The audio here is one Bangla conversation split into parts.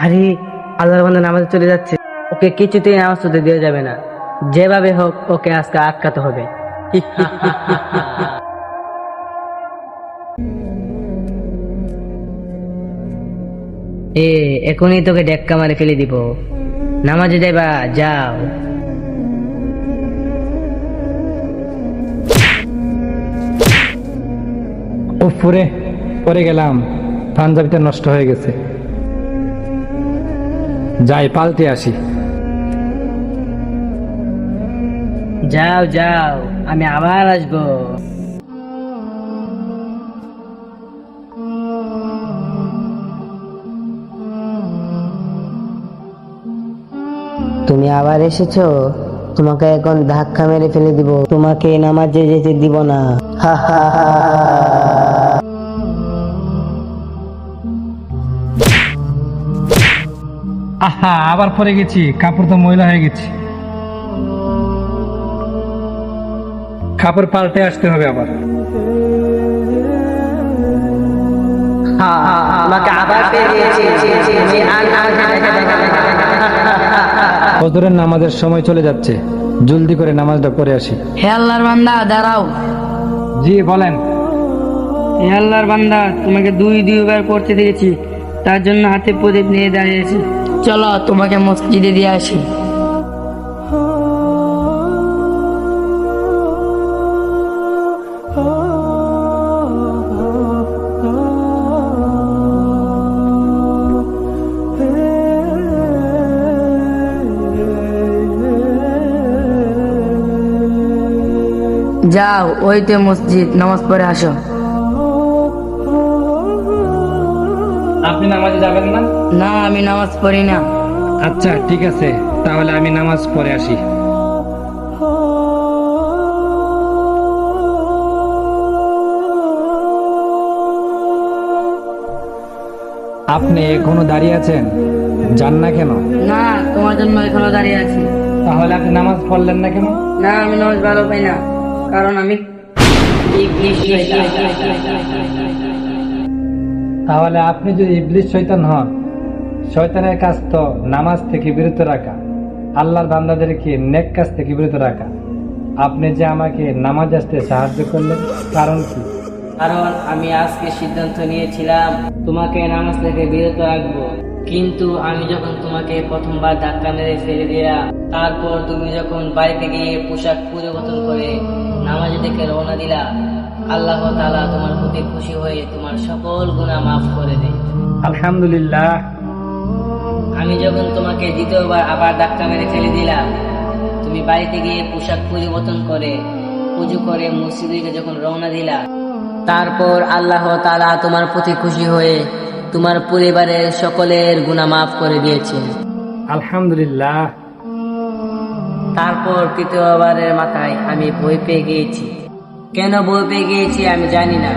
আরে আল্লাহর বান্দা নামাজে চলে যাচ্ছে, ওকে কিছুতেই নামাজ পড়তে দেওয়া যাবে না। যেভাবে হোক ওকে আজকে আটকাতে হবে। এখনই তোকে ডেক্কা মারে ফেলে দিব। নামাজে যাইবা, যাও। উপরে পরে গেলাম, পাঞ্জাবিটা নষ্ট হয়ে গেছে। যাই পাল্টে আসি। যাও যাও, আমি আবার আসবো। তুমি আবার এসেছো, তোমাকে এখন ধাক্কা মেরে ফেলে দিব, তোমাকে নামাজে যেতে দিব না। হা হা হা। আহা, আবার পরে গেছি, কাপড় তো ময়লা হয়ে গেছে। কাপড় পাল্টে আসতে হবে আবার। তোমাকে আবার পেয়ে গেছি। ফজরের নামাজের সময় চলে যাচ্ছে, জলদি করে নামাজটা পড়ে আসি। হে আল্লাহর বান্দা, দাঁড়াও। জি বলেন। হে আল্লাহর বান্দা, তোমাকে দুইবার পড়তে দিয়েছি, তার জন্য হাতে প্রদীপ নিয়ে দাঁড়িয়েছি। চলো তোমাকে মসজিদে দিয়ে আসি। যাও, ওইতে মসজিদ, নামাজ পড়ে আসো। আপনি নামাজে যাবেন না? না, আমি নামাজ পড়ি না। আচ্ছা ঠিক আছে, তাহলে আমি নামাজ পড়ে আসি। আপনি এখনো দাঁড়িয়ে আছেন, যান না কেন? না, তোমার জন্য এখনো দাঁড়িয়ে আছি। তাহলে আপনি নামাজ পড়লেন না কেন? না, আমি নামাজ ভালো পাই না, কারণ আমি তাহলে আপনি যদি ইবলিস শয়তান হন, শয়তানের কাজ তো নামাজ থেকে বিরত রাখা, আল্লাহর বান্দাদেরকে নেক কাজ থেকে বিরত রাখা। আপনি যে আমাকে নামাজ আসতে সাহায্য করলেন, কারণ কি? কারণ আমি আজকে সিদ্ধান্ত নিয়েছিলাম তোমাকে নামাজ থেকে বিরত রাখবো, কিন্তু আমি যখন তোমাকে প্রথমবার ধাক্কা মেরে ফেলে দিলাম, তারপর তুমি যখন বাড়িতে গিয়ে পোশাক পরিবর্তন করে নামাজ থেকে রওনা দিলা, আল্লাহ তাআলা তোমার প্রতি খুশি হয়ে তোমার সকল গুনাহ মাফ করে দেয়। আলহামদুলিল্লাহ। আমি যখন তোমাকে দ্বিতীয়বার আবার ধাক্কা মেরে ফেলে দিলাম, তুমি বাড়িতে গিয়ে পোশাক পরিবর্তন করে উযু করে মসজিদে যখন রওনা দিলা, তারপর আল্লাহ তাআলা তোমার প্রতি খুশি হয়ে তোমার পরিবারের সকলের গুনাহ মাফ করে দিয়েছেন। আলহামদুলিল্লাহ। তারপর তৃতীয়বারের মাথায় আমি ভয় পেয়ে গিয়েছি। কেন ভয় পেয়ে গিয়েছি আমি জানি না,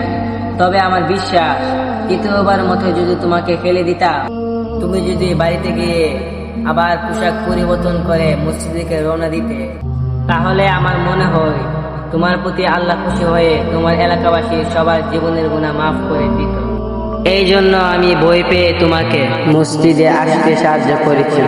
তবে আমার বিশ্বাস তৃতীয়বার মতো যদি তোমাকে ফেলে দিতাম, তুমি যদি বাড়িতে গিয়ে আবার পোশাক পরিবর্তন করে মসজিদে রওনা দিতে, তাহলে আমার মনে হয় তোমার প্রতি আল্লাহ খুশি হয়ে তোমার এলাকাবাসী সবার জীবনের গুনাহ মাফ করে দিত। এই জন্য আমি ভয় পেয়ে তোমাকে মসজিদে আসতে সাহায্য করেছি।